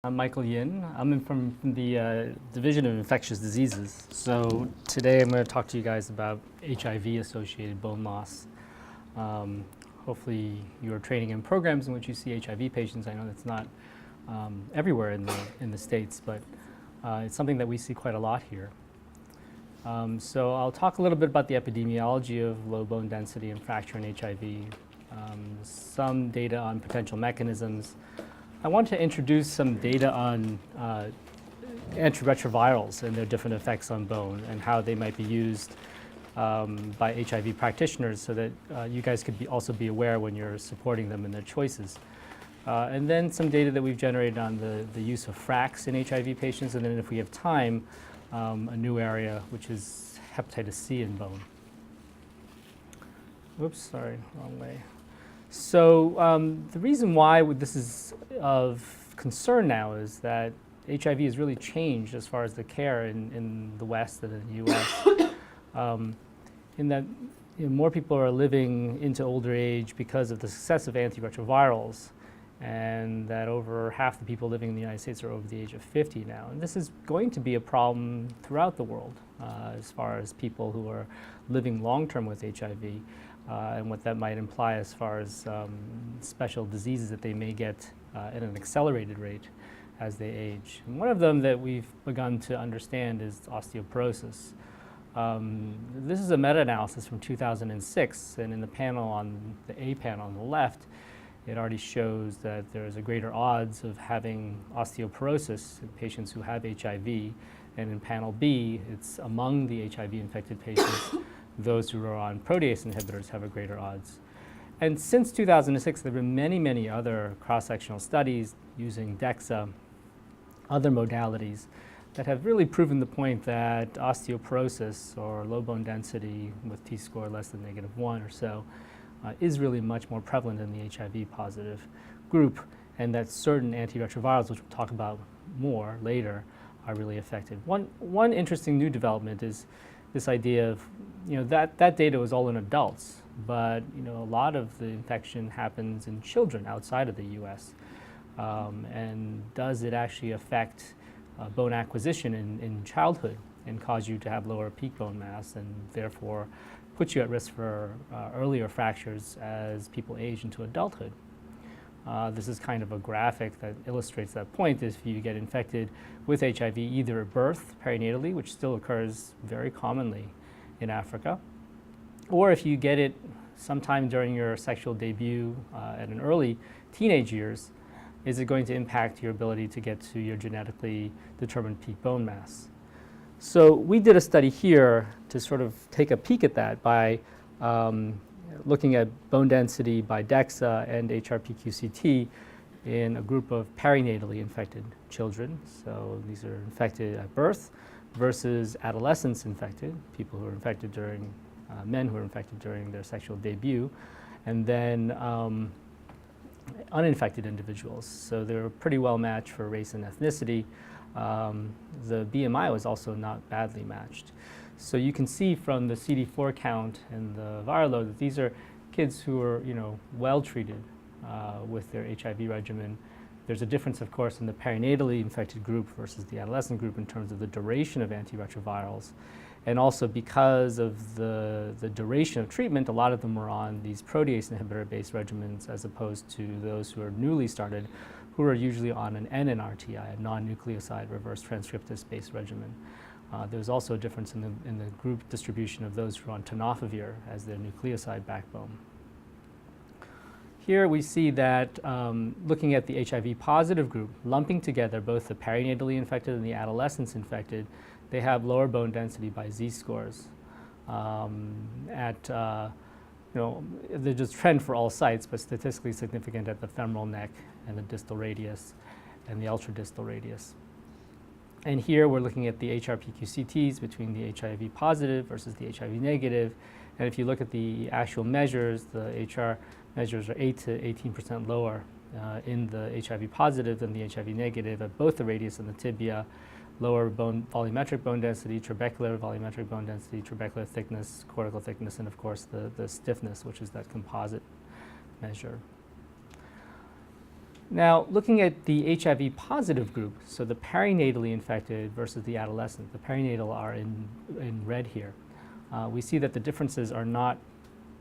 I'm Michael Yin. I'm from the Division of Infectious Diseases. So today I'm going to talk to you guys about HIV-associated bone loss. Hopefully you're training in programs in which you see HIV patients. I know that's not everywhere in the States, but it's something that we see quite a lot here. So I'll talk a little bit about the epidemiology of low bone density and fracture in HIV, some data on potential mechanisms. I want to introduce some data on antiretrovirals and their different effects on bone and how they might be used by HIV practitioners so that you guys could also be aware when you're supporting them in their choices. And then some data that we've generated on the use of FRAX in HIV patients, and then if we have time, a new area, which is hepatitis C in bone. Oops, sorry, wrong way. So the reason why this is of concern now is that HIV has really changed as far as the care in the West and in the US. In that more people are living into older age because of the success of antiretrovirals, and that over half the people living in the United States are over the age of 50 now. And this is going to be a problem throughout the world as far as people who are living long-term with HIV. And what that might imply as far as special diseases that they may get at an accelerated rate as they age. And one of them that we've begun to understand is osteoporosis. This is a meta-analysis from 2006, and in the panel on the A panel on the left, it already shows that there is a greater odds of having osteoporosis in patients who have HIV, and in panel B, it's among the HIV-infected patients. Those who are on protease inhibitors have a greater odds. And since 2006, there have been many, many other cross-sectional studies using DEXA, other modalities, that have really proven the point that osteoporosis, or low bone density with t-score less than -1 or so, is really much more prevalent in the HIV-positive group, and that certain antiretrovirals, which we'll talk about more later, are really effective. One interesting new development is this idea of, that data was all in adults, but a lot of the infection happens in children outside of the U.S. And does it actually affect bone acquisition in childhood and cause you to have lower peak bone mass and therefore put you at risk for earlier fractures as people age into adulthood? This is kind of a graphic that illustrates that point. If you get infected with HIV either at birth, perinatally, which still occurs very commonly in Africa, or if you get it sometime during your sexual debut at an early teenage years, is it going to impact your ability to get to your genetically determined peak bone mass? So we did a study here to sort of take a peek at that by looking at bone density by DEXA and HRPQ-CT in a group of perinatally infected children. So these are infected at birth versus adolescents infected, people who are infected during, men who are infected during their sexual debut, and then uninfected individuals. So they're pretty well matched for race and ethnicity. The BMI was also not badly matched. So you can see from the CD4 count and the viral load that these are kids who are, well treated with their HIV regimen. There's a difference, of course, in the perinatally infected group versus the adolescent group in terms of the duration of antiretrovirals. And also because of the duration of treatment, a lot of them were on these protease inhibitor-based regimens as opposed to those who are newly started, who are usually on an NNRTI, a non-nucleoside reverse transcriptase-based regimen. There's also a difference in the group distribution of those who are on Tenofovir as their nucleoside backbone. Here we see that looking at the HIV-positive group, lumping together both the perinatally infected and the adolescents infected, they have lower bone density by z-scores. They're just trend for all sites, but statistically significant at the femoral neck and the distal radius and the ultradistal radius. And here we're looking at the HRPQ-CTs between the HIV positive versus the HIV negative. And if you look at the actual measures, the HR measures are 8 to 18% lower in the HIV positive than the HIV negative at both the radius and the tibia, lower volumetric bone density, trabecular volumetric bone density, trabecular thickness, cortical thickness, and of course the stiffness, which is that composite measure. Now, looking at the HIV positive group, so the perinatally infected versus the adolescent, the perinatal are in red here. We see that the differences are not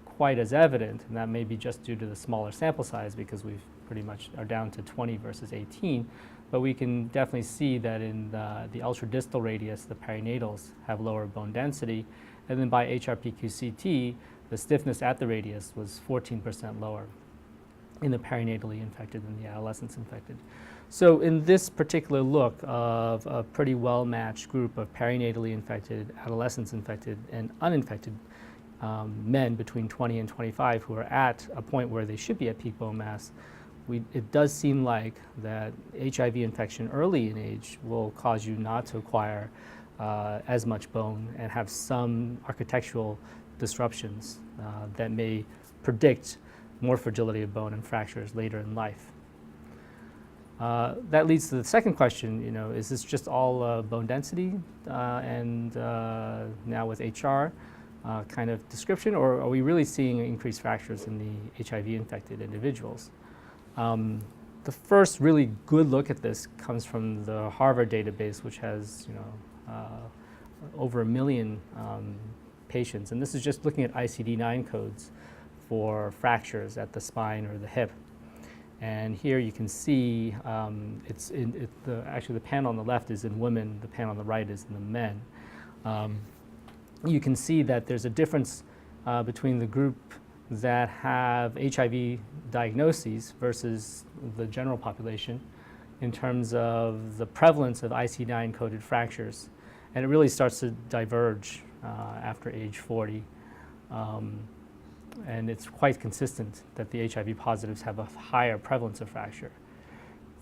quite as evident, and that may be just due to the smaller sample size because we've pretty much are down to 20 versus 18. But we can definitely see that in the ultradistal radius, the perinatals have lower bone density, and then by HRPQ-CT, the stiffness at the radius was 14% lower in the perinatally infected than the adolescents infected. So in this particular look of a pretty well-matched group of perinatally infected, adolescents infected, and uninfected men between 20 and 25 who are at a point where they should be at peak bone mass, it does seem like that HIV infection early in age will cause you not to acquire as much bone and have some architectural disruptions that may predict more fragility of bone and fractures later in life. That leads to the second question, is this just all bone density and now with HR kind of description, or are we really seeing increased fractures in the HIV-infected individuals? The first really good look at this comes from the Harvard database, which has over 1 million patients, and this is just looking at ICD-9 codes for fractures at the spine or the hip. And here you can see actually the panel on the left is in women, the panel on the right is in the men. You can see that there's a difference between the group that have HIV diagnoses versus the general population in terms of the prevalence of ICD-9 coded fractures. And it really starts to diverge after age 40. And it's quite consistent that the HIV positives have a higher prevalence of fracture.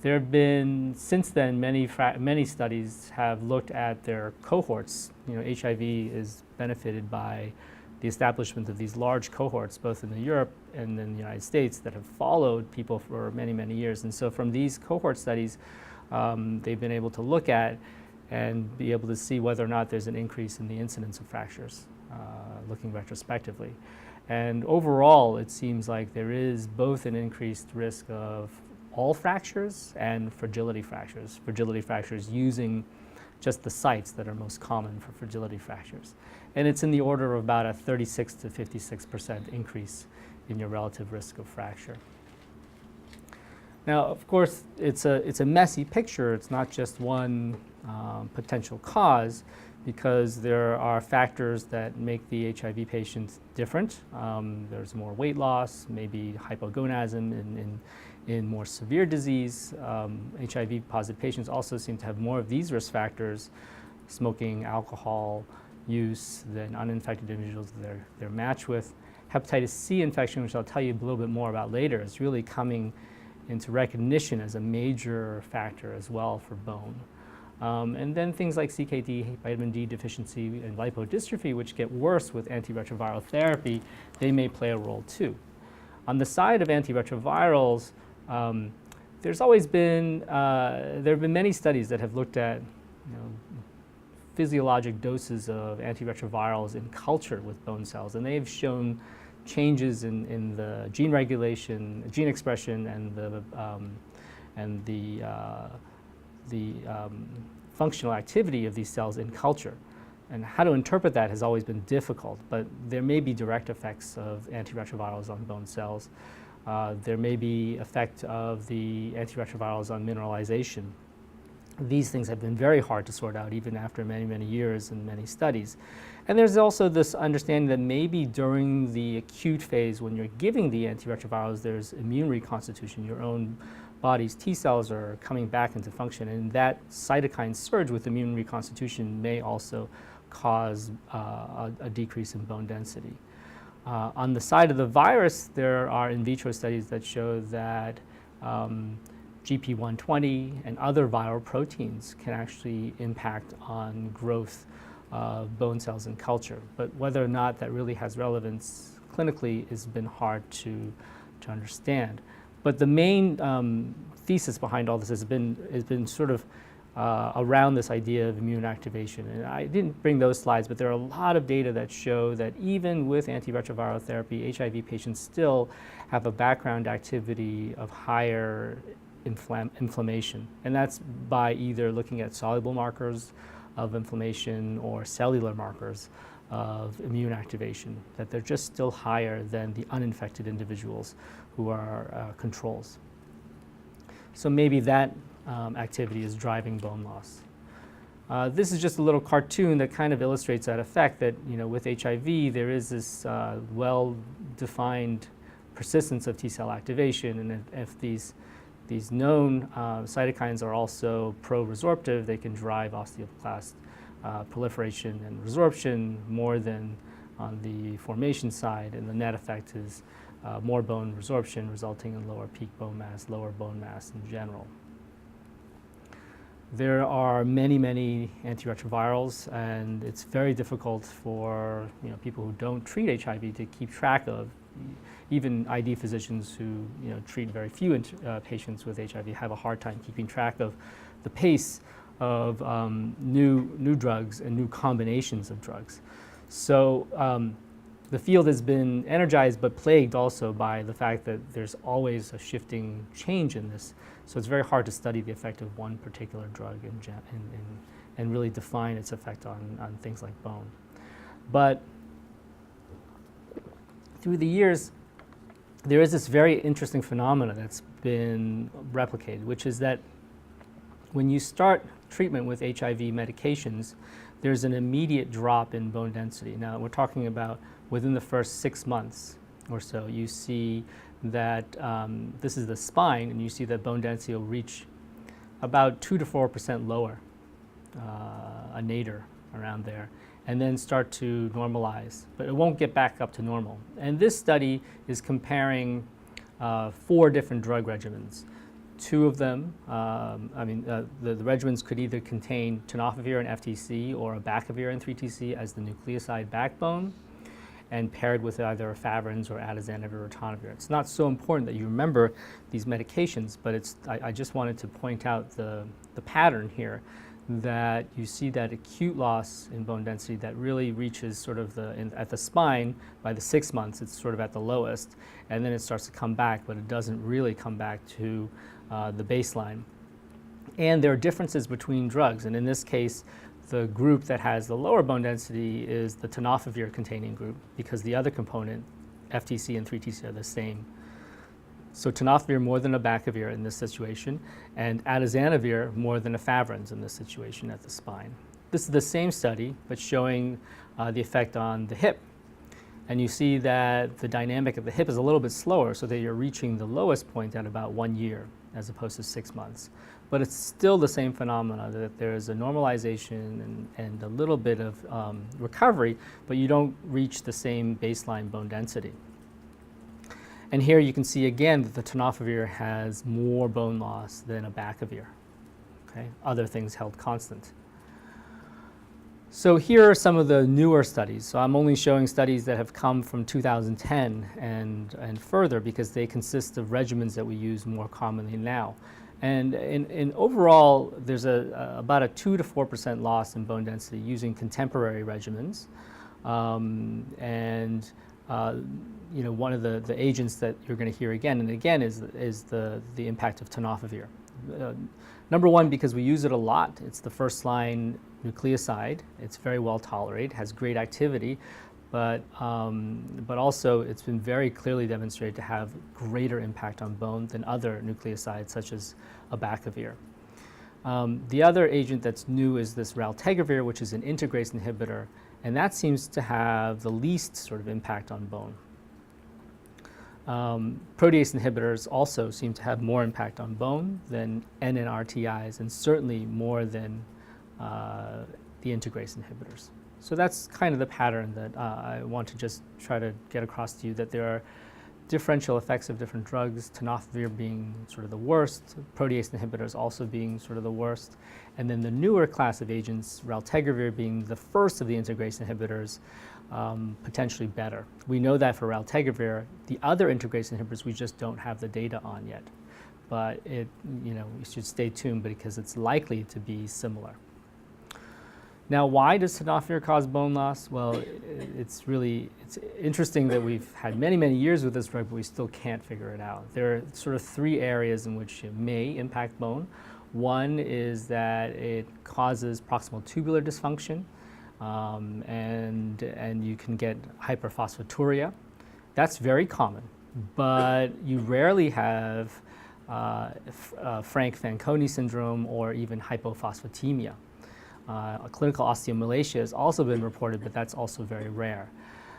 There have been, since then, many studies have looked at their cohorts. HIV is benefited by the establishment of these large cohorts, both in Europe and in the United States, that have followed people for many, many years. And so from these cohort studies, they've been able to look at and be able to see whether or not there's an increase in the incidence of fractures, looking retrospectively. And overall, it seems like there is both an increased risk of all fractures and fragility fractures. Fragility fractures using just the sites that are most common for fragility fractures. And it's in the order of about a 36 to 56% increase in your relative risk of fracture. Now, of course, it's a messy picture. It's not just one potential cause, because there are factors that make the HIV patient different. There's more weight loss, maybe hypogonadism in more severe disease. HIV positive patients also seem to have more of these risk factors, smoking, alcohol use, than uninfected individuals they're matched with. Hepatitis C infection, which I'll tell you a little bit more about later, is really coming into recognition as a major factor as well for bone. And then things like CKD, vitamin D deficiency, and lipodystrophy, which get worse with antiretroviral therapy, they may play a role too. On the side of antiretrovirals, there's always been, there have been many studies that have looked at physiologic doses of antiretrovirals in culture with bone cells, and they've shown changes in the gene regulation, gene expression, and the functional activity of these cells in culture. And how to interpret that has always been difficult, but there may be direct effects of antiretrovirals on bone cells. There may be effect of the antiretrovirals on mineralization. These things have been very hard to sort out even after many, many years and many studies. And there's also this understanding that maybe during the acute phase when you're giving the antiretrovirals, there's immune reconstitution. Your own body's T cells are coming back into function, and that cytokine surge with immune reconstitution may also cause a decrease in bone density. On the side of the virus, there are in vitro studies that show that GP120 and other viral proteins can actually impact on growth of bone cells in culture. But whether or not that really has relevance clinically has been hard to understand. But the main thesis behind all this has been sort of around this idea of immune activation. And I didn't bring those slides, but there are a lot of data that show that even with antiretroviral therapy, HIV patients still have a background activity of higher inflammation. And that's by either looking at soluble markers of inflammation or cellular markers of immune activation, that they're just still higher than the uninfected individuals who are controls. So maybe that activity is driving bone loss. This is just a little cartoon that kind of illustrates that effect, that with HIV there is this well-defined persistence of T-cell activation, and if these known cytokines are also pro-resorptive, they can drive osteoblast proliferation and resorption more than on the formation side, and the net effect is more bone resorption, resulting in lower peak bone mass, lower bone mass in general. There are many, many antiretrovirals, and it's very difficult for people who don't treat HIV to keep track of. Even ID physicians who treat very few patients with HIV have a hard time keeping track of the pace of new drugs and new combinations of drugs. So the field has been energized but plagued also by the fact that there's always a shifting change in this. So it's very hard to study the effect of one particular drug and really define its effect on things like bone. But through the years, there is this very interesting phenomena that's been replicated, which is that when you start treatment with HIV medications, there's an immediate drop in bone density. Now, we're talking about within the first 6 months or so, you see that this is the spine, and you see that bone density will reach about 2 to 4% lower, a nadir around there, and then start to normalize, but it won't get back up to normal. And this study is comparing 4 different drug regimens. 2 of them, the regimens could either contain tenofovir and FTC or abacavir and 3-TC as the nucleoside backbone, and paired with either efavirenz or atazanavir or ritonavir. It's not so important that you remember these medications, but I just wanted to point out the pattern here, that you see that acute loss in bone density that really reaches sort of at the spine by the 6 months. It's sort of at the lowest, and then it starts to come back, but it doesn't really come back to the baseline. And there are differences between drugs, and in this case, the group that has the lower bone density is the tenofovir containing group, because the other component, FTC and 3-TC, are the same. So tenofovir more than abacavir in this situation, and atazanavir more than efavirenz in this situation at the spine. This is the same study, but showing the effect on the hip. And you see that the dynamic of the hip is a little bit slower, so that you're reaching the lowest point at about 1 year, as opposed to 6 months. But it's still the same phenomena, that there is a normalization and a little bit of recovery, but you don't reach the same baseline bone density. And here you can see again that the tenofovir has more bone loss than abacavir. Okay? Other things held constant. So here are some of the newer studies. So I'm only showing studies that have come from 2010 and further, because they consist of regimens that we use more commonly now. And in overall, there's about a 2 to 4% loss in bone density using contemporary regimens. One of the agents that you're going to hear again and again is the impact of tenofovir. Number one, because we use it a lot. It's the first line nucleoside. It's very well tolerated, has great activity, but also it's been very clearly demonstrated to have greater impact on bone than other nucleosides such as abacavir. The other agent that's new is this raltegravir, which is an integrase inhibitor, and that seems to have the least sort of impact on bone. Protease inhibitors also seem to have more impact on bone than NNRTIs, and certainly more than the integrase inhibitors. So that's kind of the pattern that I want to just try to get across to you, that there are differential effects of different drugs, tenofovir being sort of the worst, protease inhibitors also being sort of the worst, and then the newer class of agents, raltegravir being the first of the integrase inhibitors, potentially better. We know that for raltegravir. The other integrase inhibitors we just don't have the data on yet, but you should stay tuned because it's likely to be similar. Now, why does tenofovir cause bone loss? Well, it's interesting that we've had many, many years with this drug, but we still can't figure it out. There are sort of three areas in which it may impact bone. One is that it causes proximal tubular dysfunction, and you can get hyperphosphaturia. That's very common, but you rarely have Frank-Fanconi syndrome or even hypophosphatemia. Clinical osteomalacia has also been reported, but that's also very rare.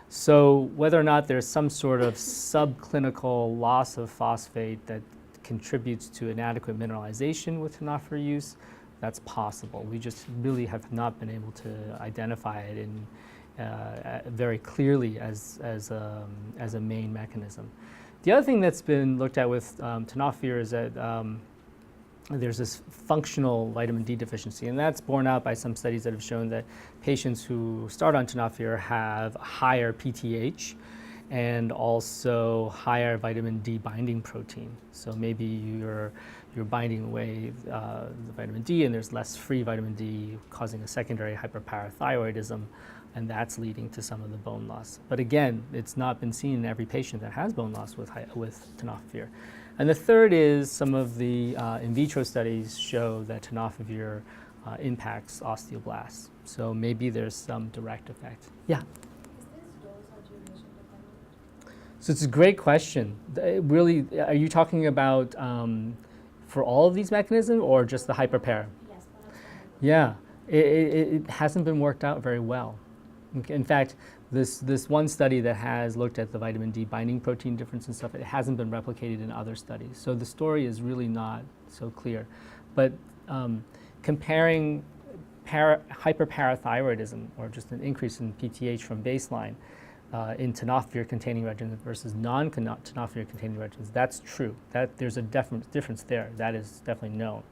So whether or not there's some sort of subclinical loss of phosphate that contributes to inadequate mineralization with tenofovir use, that's possible. We just really have not been able to identify it very clearly as a main mechanism. The other thing that's been looked at with tenofovir is that there's this functional vitamin D deficiency, and that's borne out by some studies that have shown that patients who start on tenofovir have higher PTH and also higher vitamin D binding protein. So maybe you're binding away the vitamin D and there's less free vitamin D, causing a secondary hyperparathyroidism, and that's leading to some of the bone loss. But again, it's not been seen in every patient that has bone loss with tenofovir. And the third is some of the in vitro studies show that tenofovir impacts osteoblasts. So maybe there's some direct effect. Yeah? Is this dose or duration dependent? So it's a great question. Really, are you talking about for all of these mechanisms or just the hyperpara? Yes, but that's Yeah, it hasn't been worked out very well. In fact, this one study that has looked at the vitamin D binding protein difference and stuff, it hasn't been replicated in other studies. So the story is really not so clear. But comparing hyperparathyroidism, or just an increase in PTH from baseline in tenofovir-containing regimens versus non-tenofovir-containing regimens, that's true. That there's a difference there. That is definitely known.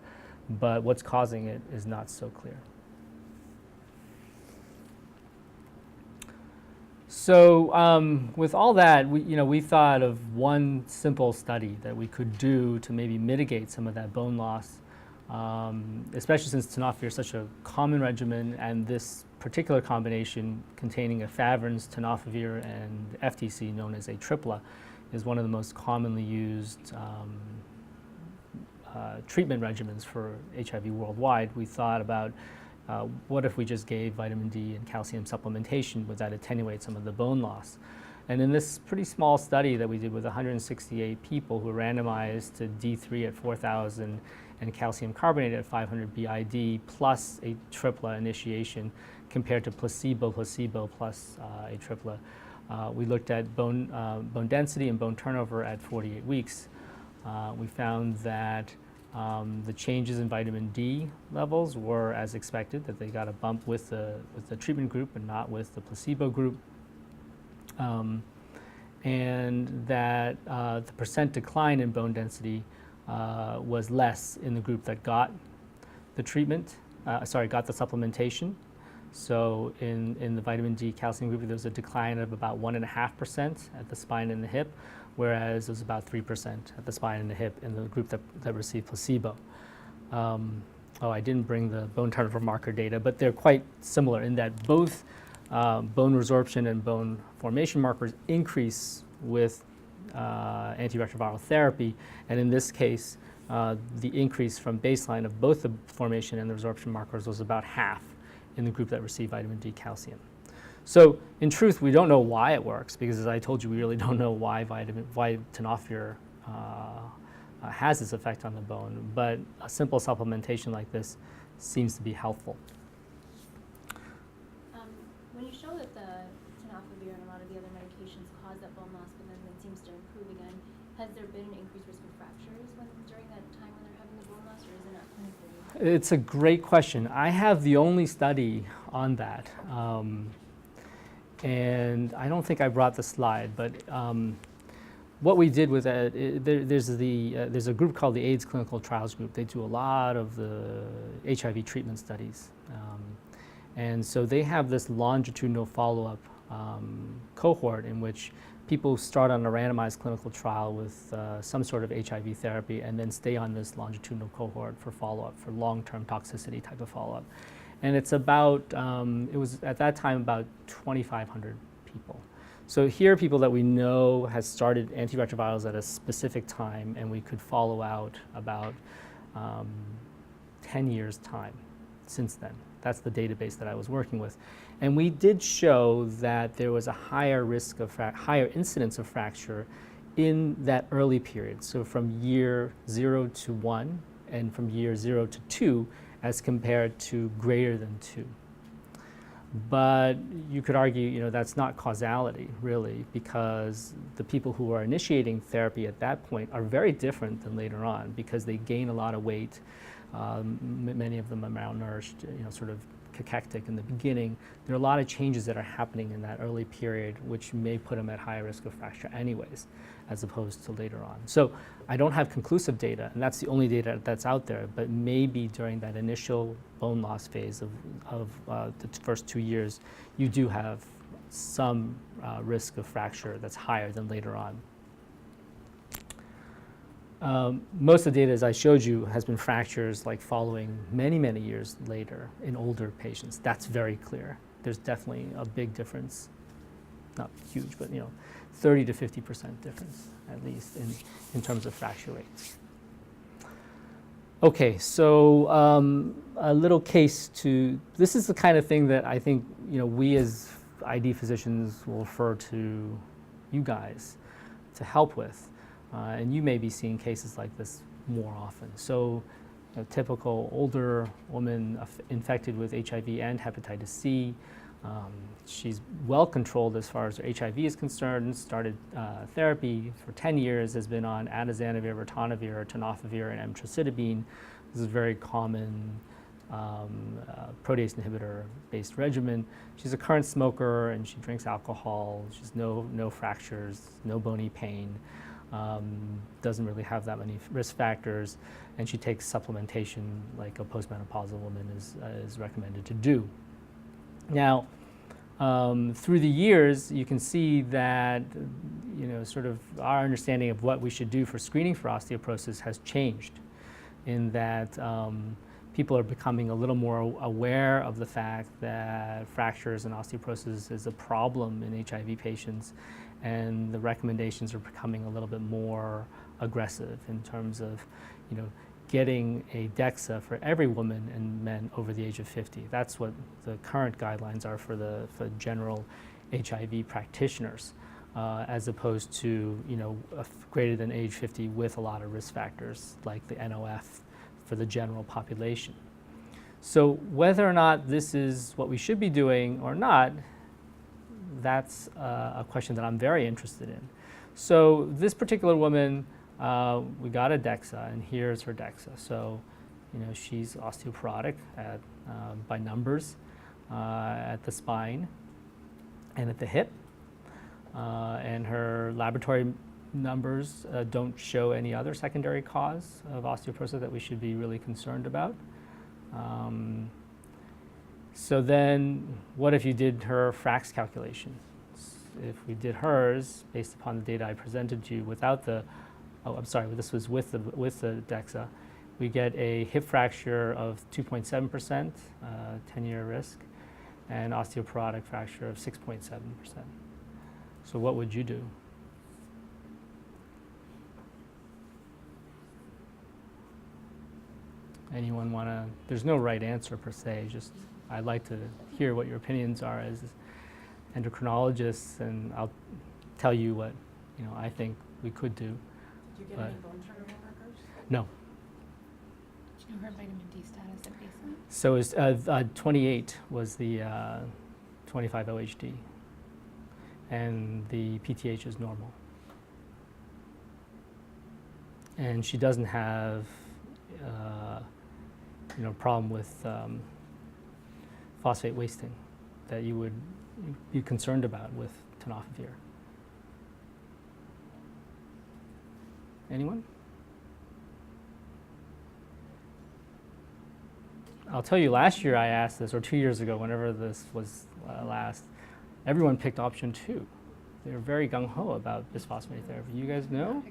But what's causing it is not so clear. So with all that, we thought of one simple study that we could do to maybe mitigate some of that bone loss, especially since tenofovir is such a common regimen, and this particular combination containing efavirenz, tenofovir, and FTC, known as a tripla, is one of the most commonly used treatment regimens for HIV worldwide. We thought about what if we just gave vitamin D and calcium supplementation? Would that attenuate some of the bone loss? And in this pretty small study that we did with 168 people who were randomized to D3 at 4,000 and calcium carbonate at 500 BID plus a tripla initiation compared to placebo plus a tripla, we looked at bone density and bone turnover at 48 weeks. We found that the changes in vitamin D levels were as expected, that they got a bump with the treatment group and not with the placebo group, and that the percent decline in bone density was less in the group that got the treatment, got the supplementation. So in the vitamin D calcium group, there was a decline of about 1.5% at the spine and the hip, whereas it was about 3% at the spine and the hip in the group that received placebo. I didn't bring the bone turnover marker data, but they're quite similar in that both bone resorption and bone formation markers increase with antiretroviral therapy, and in this case, the increase from baseline of both the formation and the resorption markers was about half in the group that received vitamin D calcium. So in truth, we don't know why it works, because as I told you, we really don't know why tenofovir has this effect on the bone, but a simple supplementation like this seems to be helpful. When you show that the tenofovir and a lot of the other medications cause that bone loss, but then it seems to improve again, has there been an increased risk of fractures during that time when they're having the bone loss, or is it not clinically? It's a great question. I have the only study on that. And I don't think I brought the slide, but what we did with that, there's a group called the AIDS Clinical Trials Group. They do a lot of the HIV treatment studies. And so they have this longitudinal follow-up cohort in which people start on a randomized clinical trial with some sort of HIV therapy and then stay on this longitudinal cohort for follow-up, for long-term toxicity type of follow-up. And it's about, it was at that time about 2,500 people. So here are people that we know has started antiretrovirals at a specific time, and we could follow out about 10 years' time since then. That's the database that I was working with. And we did show that there was a higher risk of, higher incidence of fracture in that early period. So from year 0 to 1 and from year 0 to 2 as compared to greater than 2. But you could argue, that's not causality, really, because the people who are initiating therapy at that point are very different than later on because they gain a lot of weight. Many of them are malnourished, sort of cachectic in the beginning. There are a lot of changes that are happening in that early period which may put them at higher risk of fracture anyways, as opposed to later on. So I don't have conclusive data, and that's the only data that's out there, but maybe during that initial bone loss phase of the first 2 years, you do have some risk of fracture that's higher than later on. Most of the data, as I showed you, has been fractures like following many, many years later in older patients. That's very clear. There's definitely a big difference, not huge, but 30 to 50% difference at least in terms of fracture rates. Okay, so a little case to, this is the kind of thing that I think we as ID physicians will refer to you guys to help with. And you may be seeing cases like this more often. So a typical older woman infected with HIV and hepatitis C. She's well controlled as far as her HIV is concerned, started therapy for 10 years, has been on atazanavir, ritonavir, tenofovir, and emtricitabine. This is a very common protease inhibitor-based regimen. She's a current smoker and she drinks alcohol. She's no fractures, no bony pain. Doesn't really have that many risk factors, and she takes supplementation like a postmenopausal woman is recommended to do. Now, through the years, you can see that sort of our understanding of what we should do for screening for osteoporosis has changed, in that people are becoming a little more aware of the fact that fractures and osteoporosis is a problem in HIV patients, and the recommendations are becoming a little bit more aggressive in terms of, getting a DEXA for every woman and men over the age of 50. That's what the current guidelines are for general HIV practitioners, as opposed to, greater than age 50 with a lot of risk factors like the NOF for the general population. So whether or not this is what we should be doing or not, that's a question that I'm very interested in. So this particular woman, we got a DEXA, and here's her DEXA. So, she's osteoporotic by numbers at the spine and at the hip, and her laboratory numbers don't show any other secondary cause of osteoporosis that we should be really concerned about. So then, what if you did her FRAX calculation? If we did hers, based upon the data I presented to you without the, this was with the DEXA, we get a hip fracture of 2.7%, 10-year risk, and osteoporotic fracture of 6.7%. So what would you do? Anyone want to, there's no right answer per se, just I'd like to hear what your opinions are as endocrinologists, and I'll tell you what I think we could do. Did you get any bone turnover markers? No. Did you know her vitamin D status at baseline? So it's 28 was the 25 OHD, and the PTH is normal. And she doesn't have problem with phosphate wasting that you would be concerned about with tenofovir. Anyone? I'll tell you, last year I asked this, or 2 years ago, whenever this was last, everyone picked option 2. They were very gung-ho about bisphosphonate therapy. You guys know?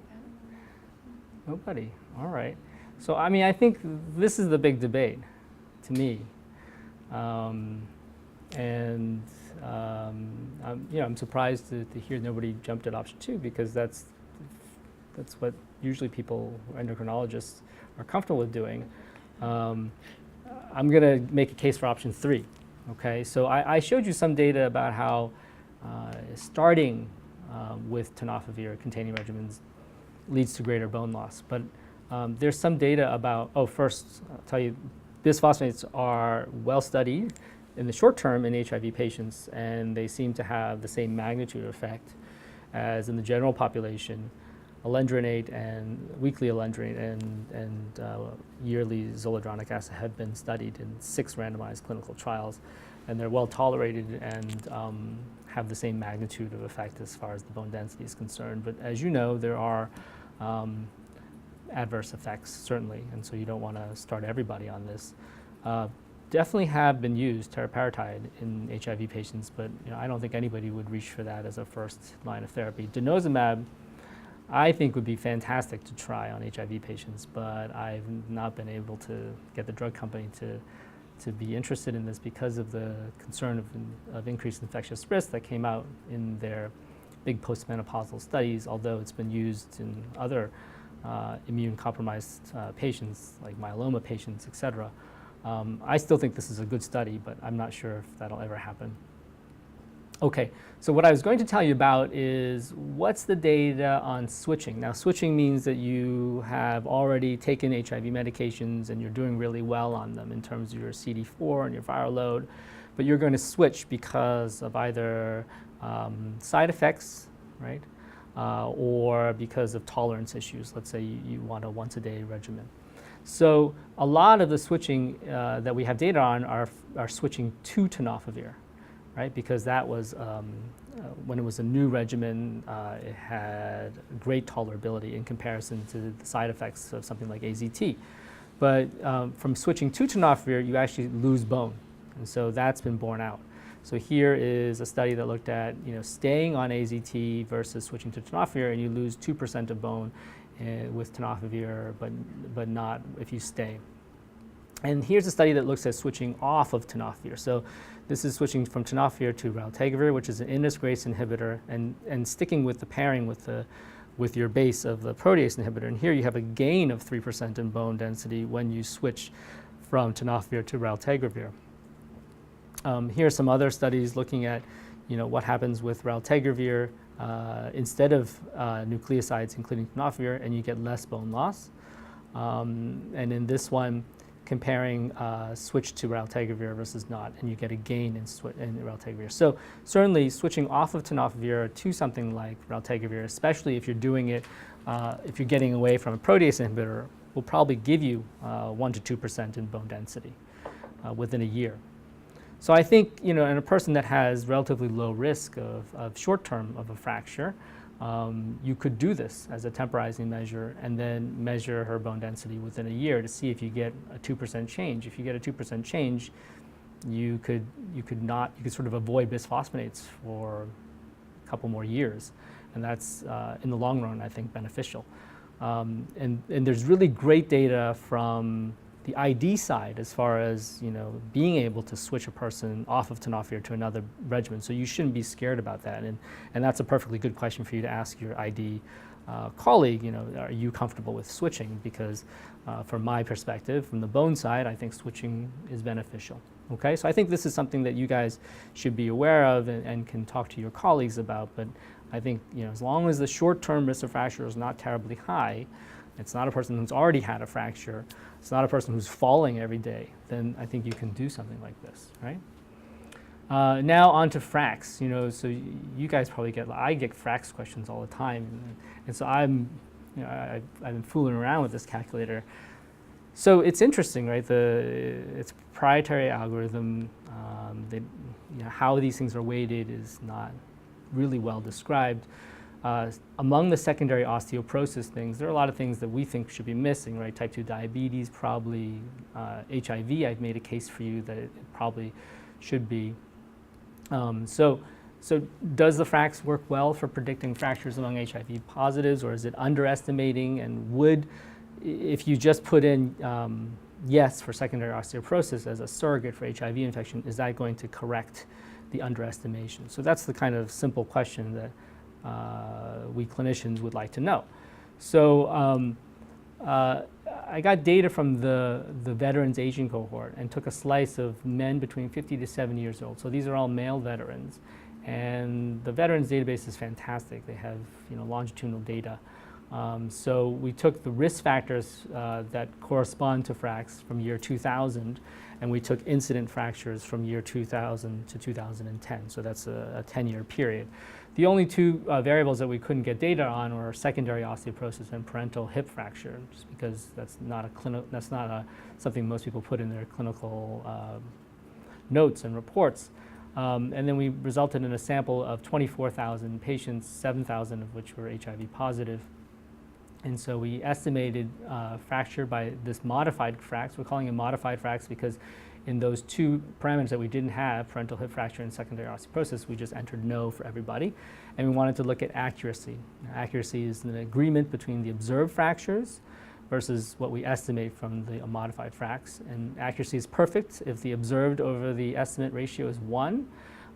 Nobody. All right. So, I think this is the big debate, to me. And I'm surprised to hear nobody jumped at option 2, because that's what usually people, endocrinologists, are comfortable with doing. I'm going to make a case for option 3. Okay, so I showed you some data about how starting with tenofovir-containing regimens leads to greater bone loss. But there's some data about, first, I'll tell you, bisphosphonates are well studied in the short term in HIV patients, and they seem to have the same magnitude of effect as in the general population. Alendronate and weekly alendronate and yearly zoledronic acid have been studied in 6 randomized clinical trials, and they're well tolerated and have the same magnitude of effect as far as the bone density is concerned. But as you know, there are adverse effects, certainly, and so you don't want to start everybody on this. Definitely have been used, teriparatide, in HIV patients, but I don't think anybody would reach for that as a first line of therapy. Denosumab, I think, would be fantastic to try on HIV patients, but I've not been able to get the drug company to be interested in this because of the concern of increased infectious risk that came out in their big postmenopausal studies, although it's been used in other immune-compromised patients, like myeloma patients, et cetera. I still think this is a good study, but I'm not sure if that'll ever happen. Okay, so what I was going to tell you about is what's the data on switching. Now, switching means that you have already taken HIV medications and you're doing really well on them in terms of your CD4 and your viral load, but you're going to switch because of either side effects, right, or because of tolerance issues. Let's say you want a once-a-day regimen. So a lot of the switching that we have data on are switching to tenofovir, right? Because that was, when it was a new regimen, it had great tolerability in comparison to the side effects of something like AZT. But from switching to tenofovir, you actually lose bone, and so that's been borne out. So here is a study that looked at staying on AZT versus switching to tenofovir, and you lose 2% of bone with tenofovir, but not if you stay. And here's a study that looks at switching off of tenofovir. So this is switching from tenofovir to raltegravir, which is an integrase inhibitor, and sticking with the pairing with your base of the protease inhibitor. And here you have a gain of 3% in bone density when you switch from tenofovir to raltegravir. Here are some other studies looking at what happens with raltegravir instead of nucleosides, including tenofovir, and you get less bone loss. And in this one, comparing switch to raltegravir versus not, and you get a gain in raltegravir. So certainly switching off of tenofovir to something like raltegravir, especially if you're doing it, if you're getting away from a protease inhibitor, will probably give you 1 to 2% in bone density within a year. So I think, in a person that has relatively low risk of short-term of a fracture, you could do this as a temporizing measure and then measure her bone density within a year to see if you get a 2% change. If you get a 2% change, you could sort of avoid bisphosphonates for a couple more years, and that's in the long run, I think, beneficial. And there's really great data from the ID side as far as being able to switch a person off of tenofovir to another regimen. So you shouldn't be scared about that, and that's a perfectly good question for you to ask your ID colleague. Are you comfortable with switching? Because from my perspective, from the bone side, I think switching is beneficial. Okay, so I think this is something that you guys should be aware of and can talk to your colleagues about. But I think as long as the short-term risk of fracture is not terribly high, it's not a person who's already had a fracture, it's not a person who's falling every day, then I think you can do something like this, right? Now on to FRAX. So you guys probably I get FRAX questions all the time, and so I've been fooling around with this calculator. So it's interesting, right? It's a proprietary algorithm. How these things are weighted is not really well described. Among the secondary osteoporosis things, there are a lot of things that we think should be missing, right? Type 2 diabetes, probably HIV. I've made a case for you that it probably should be. So does the FRAX work well for predicting fractures among HIV positives, or is it underestimating? And if you just put in yes, for secondary osteoporosis as a surrogate for HIV infection, is that going to correct the underestimation? So that's the kind of simple question that we clinicians would like to know. So I got data from the veterans aging cohort and took a slice of men between 50 to 70 years old. So these are all male veterans. And the veterans database is fantastic. They have longitudinal data. So we took the risk factors that correspond to FRAX from year 2000, and we took incident fractures from year 2000 to 2010. So that's a 10-year period. The only two variables that we couldn't get data on were secondary osteoporosis and parental hip fracture, just because that's not something most people put in their clinical notes and reports. And then we resulted in a sample of 24,000 patients, 7,000 of which were HIV positive. And so we estimated fracture by this modified FRAX. We're calling it modified FRAX because in those two parameters that we didn't have, parental hip fracture and secondary osteoporosis, we just entered no for everybody. And we wanted to look at accuracy. Accuracy is an agreement between the observed fractures versus what we estimate from the modified FRAX. And accuracy is perfect if the observed over the estimate ratio is 1.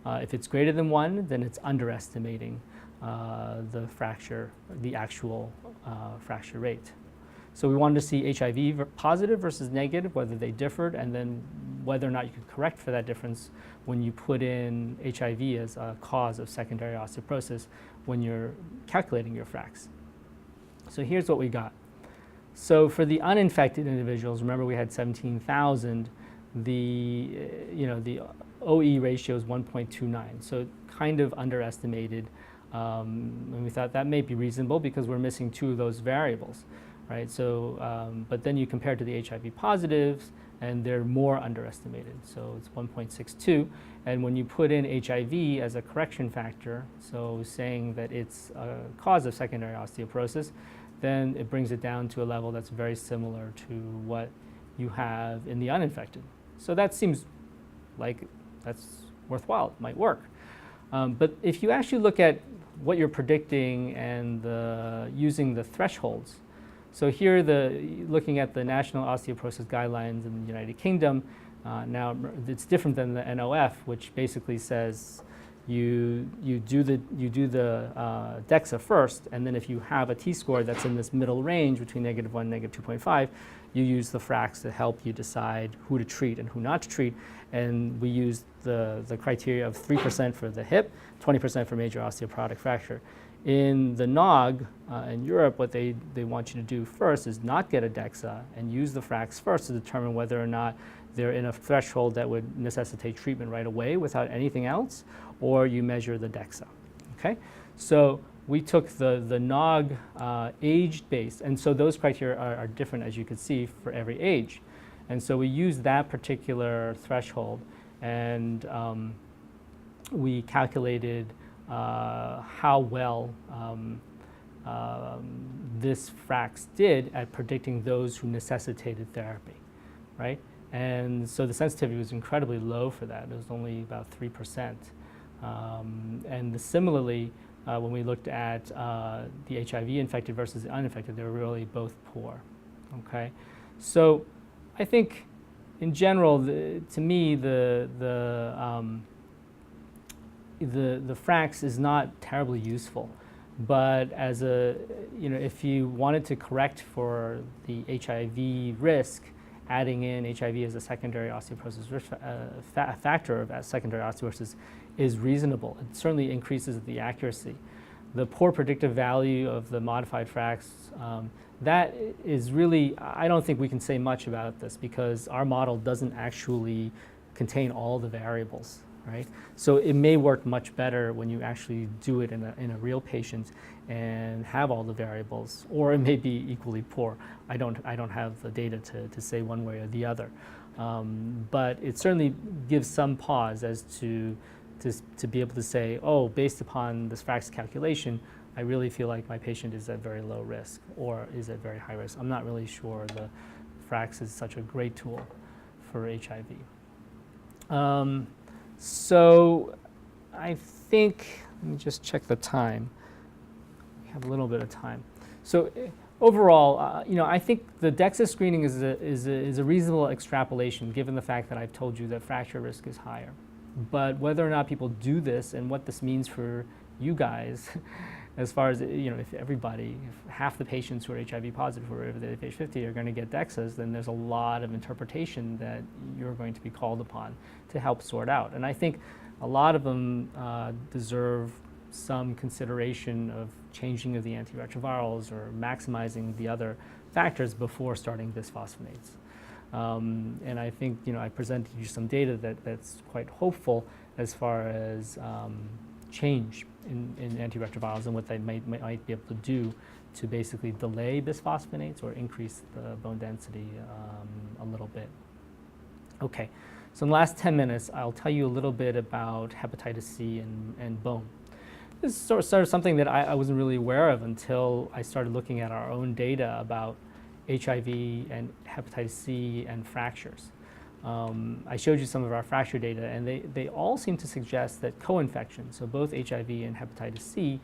If it's greater than 1, then it's underestimating the fracture, the actual fracture rate. So we wanted to see HIV positive versus negative, whether they differed, and then whether or not you could correct for that difference when you put in HIV as a cause of secondary osteoporosis when you're calculating your FRAX. So here's what we got. So for the uninfected individuals, remember we had 17,000, the OE ratio is 1.29, so kind of underestimated. And we thought that may be reasonable because we're missing 2 of those variables, right? So, but then you compare to the HIV positives, and they're more underestimated. So it's 1.62, and when you put in HIV as a correction factor, so saying that it's a cause of secondary osteoporosis, then it brings it down to a level that's very similar to what you have in the uninfected. So that seems like that's worthwhile, it might work. But if you actually look at what you're predicting and using the thresholds, so here looking at the National Osteoporosis Guidelines in the United Kingdom, now it's different than the NOF, which basically says you do the DEXA first, and then if you have a T-score that's in this middle range between -1 and -2.5, you use the FRAX to help you decide who to treat and who not to treat. And we used the criteria of 3% for the hip, 20% for major osteoporotic fracture. In the NOGG in Europe, what they want you to do first is not get a DEXA and use the FRAX first to determine whether or not they're in a threshold that would necessitate treatment right away without anything else, or you measure the DEXA. Okay? So we took the NOGG age-based, and so those criteria are different, as you can see, for every age. And so we used that particular threshold, and we calculated how well this FRAX did at predicting those who necessitated therapy, right? And so the sensitivity was incredibly low for that. It was only about 3%. And similarly, when we looked at the HIV-infected versus the uninfected, they were really both poor, okay? So I think in general, to me, the FRAX is not terribly useful. But as if you wanted to correct for the HIV risk, adding in HIV as a secondary osteoporosis risk factor of secondary osteoporosis is reasonable. It certainly increases the accuracy. The poor predictive value of the modified FRAX, that is really, I don't think we can say much about this because our model doesn't actually contain all the variables, right? So it may work much better when you actually do it in a real patient and have all the variables, or it may be equally poor. I don't have the data to say one way or the other. But it certainly gives some pause as to be able to say, oh, based upon this FRAX calculation, I really feel like my patient is at very low risk or is at very high risk. I'm not really sure the FRAX is such a great tool for HIV. So I think, let me just check the time. We have a little bit of time. So overall, I think the DEXA screening is a reasonable extrapolation given the fact that I've told you that fracture risk is higher. But whether or not people do this and what this means for you guys, as far as, if half the patients who are HIV positive who are over the age of 50 are going to get DEXAs, then there's a lot of interpretation that you're going to be called upon to help sort out. And I think a lot of them deserve some consideration of changing of the antiretrovirals or maximizing the other factors before starting bisphosphonates. And I think, I presented you some data that's quite hopeful as far as change in antiretrovirals and what they might be able to do to basically delay bisphosphonates or increase the bone density a little bit. Okay, so in the last 10 minutes, I'll tell you a little bit about hepatitis C and bone. This is sort of something that I wasn't really aware of until I started looking at our own data about HIV and hepatitis C and fractures. I showed you some of our fracture data, and they all seem to suggest that coinfection, so both HIV and hepatitis C,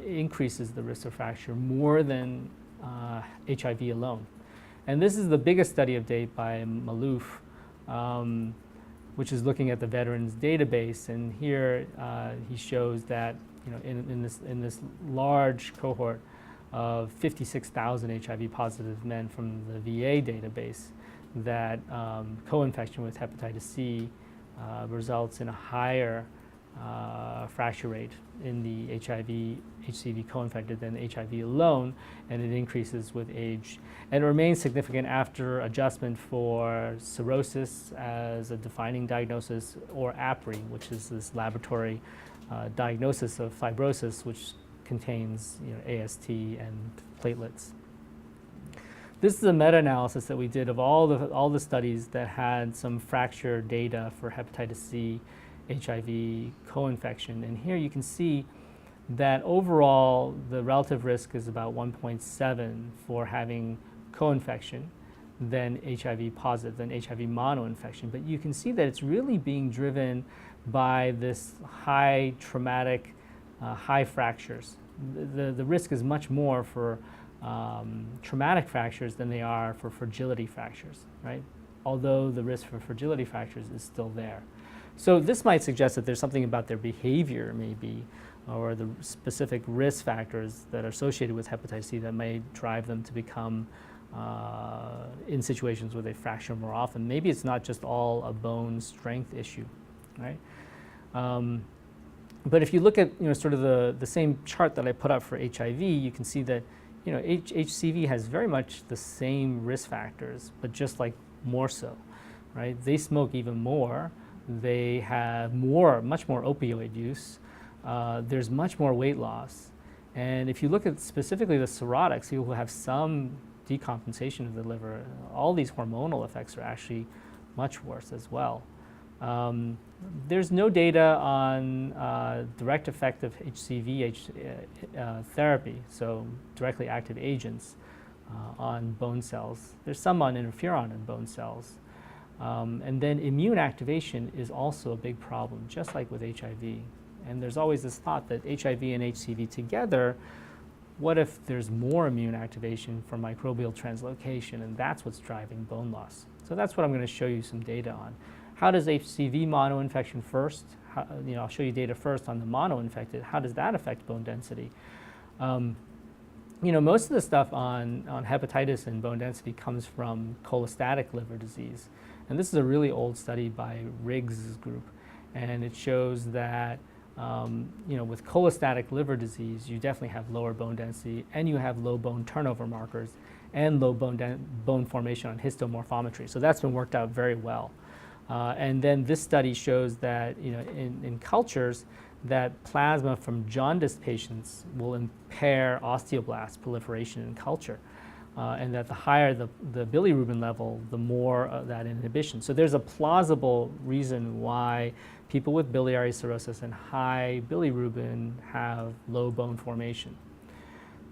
increases the risk of fracture more than HIV alone. And this is the biggest study of date by Malouf, which is looking at the veterans database. And here he shows that in this large cohort of 56,000 HIV positive men from the VA database, that co-infection with hepatitis C results in a higher fracture rate in the HCV co-infected than HIV alone, and it increases with age. And it remains significant after adjustment for cirrhosis as a defining diagnosis, or APRI, which is this laboratory diagnosis of fibrosis, which contains AST and platelets. This is a meta-analysis that we did of all the studies that had some fracture data for hepatitis C, HIV co-infection. And here you can see that overall the relative risk is about 1.7 for having co-infection than HIV positive, than HIV monoinfection. But you can see that it's really being driven by this high traumatic, high fractures. The risk is much more for traumatic fractures than they are for fragility fractures, right? Although the risk for fragility fractures is still there. So this might suggest that there's something about their behavior maybe, or the specific risk factors that are associated with hepatitis C that may drive them to become in situations where they fracture more often. Maybe it's not just all a bone strength issue, right? But if you look at sort of the same chart that I put up for HIV, you can see that HCV has very much the same risk factors, but just like more so, right? They smoke even more. They have much more opioid use. There's much more weight loss. And if you look at specifically the cirrhotics, people who have some decompensation of the liver, all these hormonal effects are actually much worse as well. There's no data on direct effect of HCV therapy, so directly active agents on bone cells. There's some on interferon in bone cells. And then immune activation is also a big problem, just like with HIV. And there's always this thought that HIV and HCV together, what if there's more immune activation from microbial translocation, and that's what's driving bone loss? So that's what I'm going to show you some data on. How does HCV monoinfection first? I'll show you data first on the monoinfected. How does that affect bone density? Most of the stuff on hepatitis and bone density comes from cholestatic liver disease. And this is a really old study by Riggs' group. And it shows that with cholestatic liver disease, you definitely have lower bone density, and you have low bone turnover markers and low bone formation on histomorphometry. So that's been worked out very well. And then this study shows that in cultures that plasma from jaundiced patients will impair osteoblast proliferation in culture, and that the higher the bilirubin level, the more that inhibition. So there's a plausible reason why people with biliary cirrhosis and high bilirubin have low bone formation.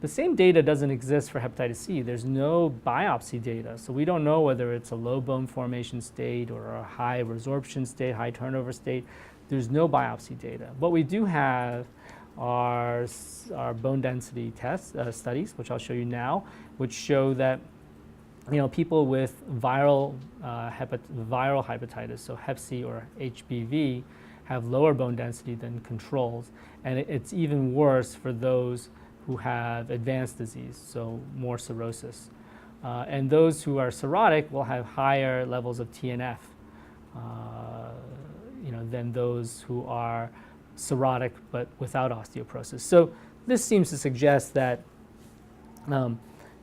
The same data doesn't exist for hepatitis C. There's no biopsy data, so we don't know whether it's a low bone formation state or a high resorption state, high turnover state. There's no biopsy data. What we do have are bone density tests, studies, which I'll show you now, which show that people with viral hepatitis, so Hep C or HBV, have lower bone density than controls, and it's even worse for those who have advanced disease, so more cirrhosis. And those who are cirrhotic will have higher levels of TNF, than those who are cirrhotic but without osteoporosis. So this seems to suggest that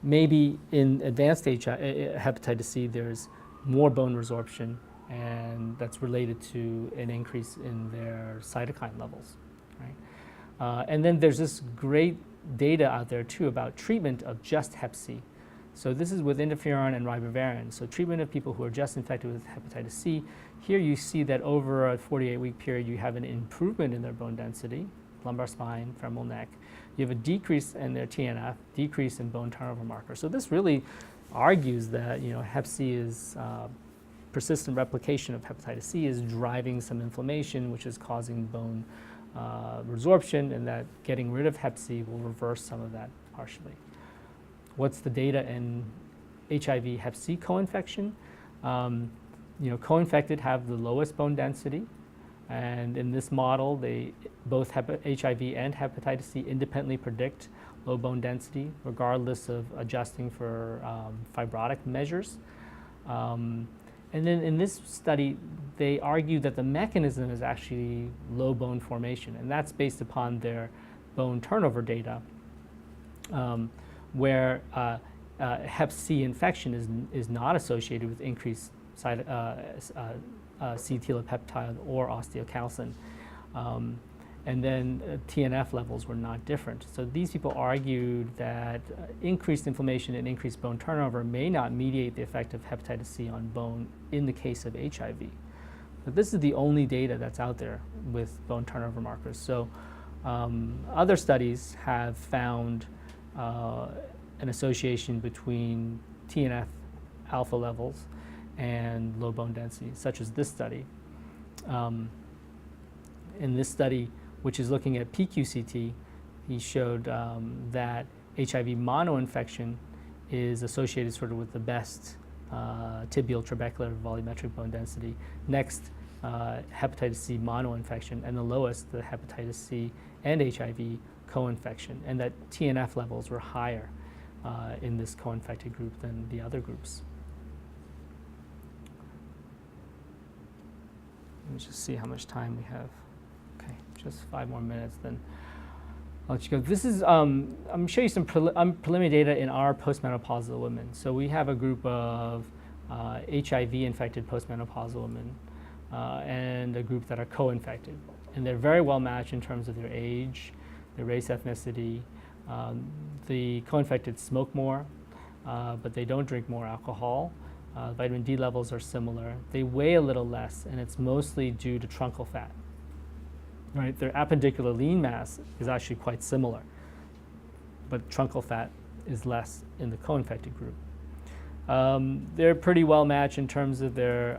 maybe in advanced hepatitis C there's more bone resorption, and that's related to an increase in their cytokine levels, right? And then there's this great data out there too about treatment of just Hep C. So this is with interferon and ribavirin. So treatment of people who are just infected with hepatitis C. Here you see that over a 48-week period you have an improvement in their bone density, lumbar spine, femoral neck. You have a decrease in their TNF, decrease in bone turnover markers. So this really argues that Hep C is persistent replication of hepatitis C is driving some inflammation, which is causing bone resorption, and that getting rid of Hep C will reverse some of that partially. What's the data in HIV Hep C co-infection? Co-infected have the lowest bone density, and in this model, both HIV and hepatitis C independently predict low bone density, regardless of adjusting for fibrotic measures. And then in this study, they argue that the mechanism is actually low bone formation, and that's based upon their bone turnover data, where Hep C infection is not associated with increased C-telopeptide or osteocalcin. And then TNF levels were not different. So these people argued that increased inflammation and increased bone turnover may not mediate the effect of hepatitis C on bone in the case of HIV. But this is the only data that's out there with bone turnover markers. So other studies have found an association between TNF alpha levels and low bone density, such as this study. In this study, which is looking at PQCT, he showed that HIV monoinfection is associated sort of with the best tibial trabecular volumetric bone density. Next, hepatitis C monoinfection, and the lowest, the hepatitis C and HIV co-infection, and that TNF levels were higher in this co-infected group than the other groups. Let me just see how much time we have. Okay, just 5 more minutes, then I'll let you go. This is, I'm going to show you some preliminary data in our postmenopausal women. So we have a group of HIV-infected postmenopausal women and a group that are co-infected. And they're very well matched in terms of their age, their race, ethnicity. The co-infected smoke more, but they don't drink more alcohol. Vitamin D levels are similar. They weigh a little less, and it's mostly due to truncal fat. Right? Their appendicular lean mass is actually quite similar, but truncal fat is less in the co-infected group. They're pretty well matched in terms of their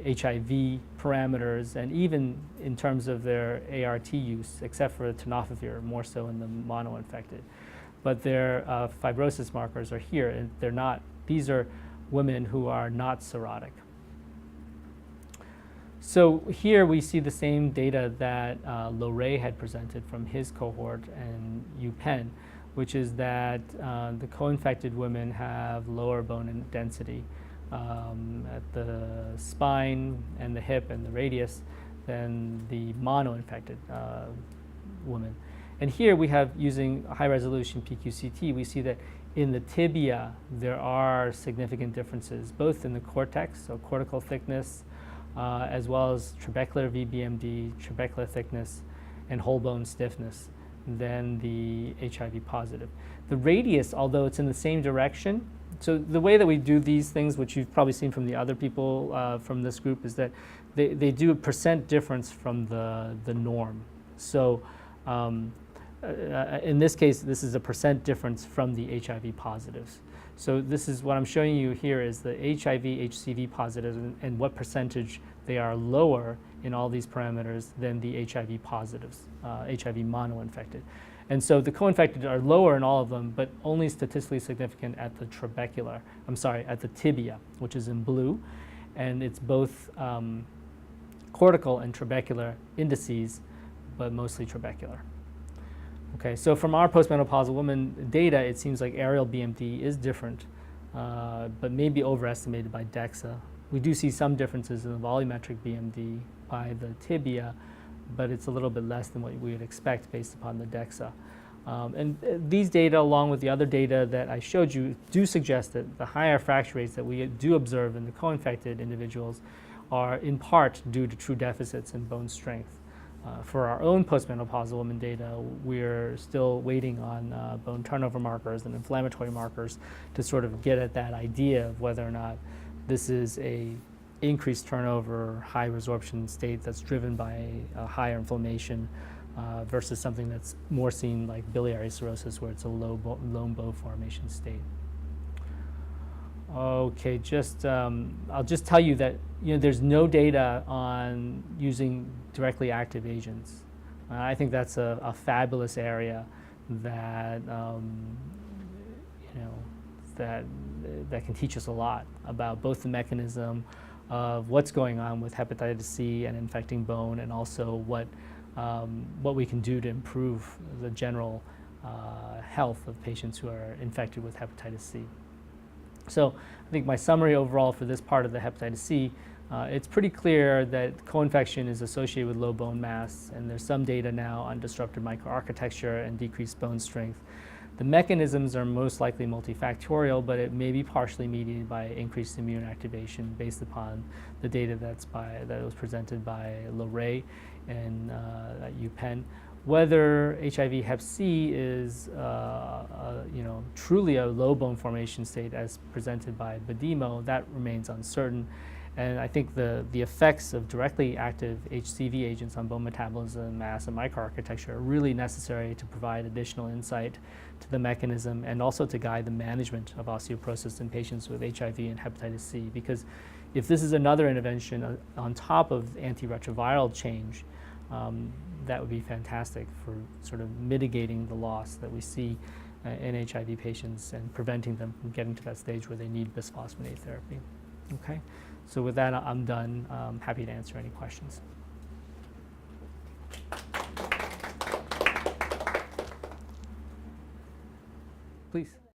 HIV parameters, and even in terms of their ART use, except for Tenofovir, more so in the mono-infected. But their fibrosis markers are here, and they're not. These are women who are not cirrhotic. So here we see the same data that Lorey had presented from his cohort and UPenn, which is that the co-infected women have lower bone density at the spine and the hip and the radius than the mono-infected women. And here we have, using high-resolution PQCT, we see that in the tibia there are significant differences, both in the cortex, so cortical thickness, as well as trabecular VBMD, trabecular thickness, and whole bone stiffness than the HIV positive. The radius, although it's in the same direction, so the way that we do these things, which you've probably seen from the other people from this group, is that they do a percent difference from the norm. So in this case, this is a percent difference from the HIV positives. So this is what I'm showing you here is the HIV HCV positives and what percentage they are lower in all these parameters than the HIV positives, HIV mono-infected. And so the co-infected are lower in all of them, but only statistically significant at the at the tibia, which is in blue. And it's both cortical and trabecular indices, but mostly trabecular. Okay, so from our postmenopausal woman data, it seems like aerial BMD is different, but maybe overestimated by DEXA. We do see some differences in the volumetric BMD by the tibia, but it's a little bit less than what we would expect based upon the DEXA. These data, along with the other data that I showed you, do suggest that the higher fracture rates that we do observe in the co-infected individuals are in part due to true deficits in bone strength. For our own postmenopausal women data, we're still waiting on bone turnover markers and inflammatory markers to sort of get at that idea of whether or not this is a increased turnover, high resorption state that's driven by a higher inflammation versus something that's more seen like biliary cirrhosis, where it's a lone bow formation state. Okay, I'll just tell you that there's no data on using directly active agents. I think that's a fabulous area that that can teach us a lot about both the mechanism of what's going on with hepatitis C and infecting bone, and also what we can do to improve the general health of patients who are infected with hepatitis C. So I think my summary overall for this part of the hepatitis C, it's pretty clear that co-infection is associated with low bone mass, and there's some data now on disrupted microarchitecture and decreased bone strength. The mechanisms are most likely multifactorial, but it may be partially mediated by increased immune activation based upon the data that was presented by Lorray and at UPenn. Whether HIV Hep C is truly a low bone formation state as presented by Badimo, that remains uncertain. And I think the effects of directly active HCV agents on bone metabolism, mass, and microarchitecture are really necessary to provide additional insight to the mechanism and also to guide the management of osteoporosis in patients with HIV and hepatitis C. Because if this is another intervention on top of antiretroviral change, that would be fantastic for sort of mitigating the loss that we see in HIV patients and preventing them from getting to that stage where they need bisphosphonate therapy. Okay, so with that, I'm done. Happy to answer any questions. Please.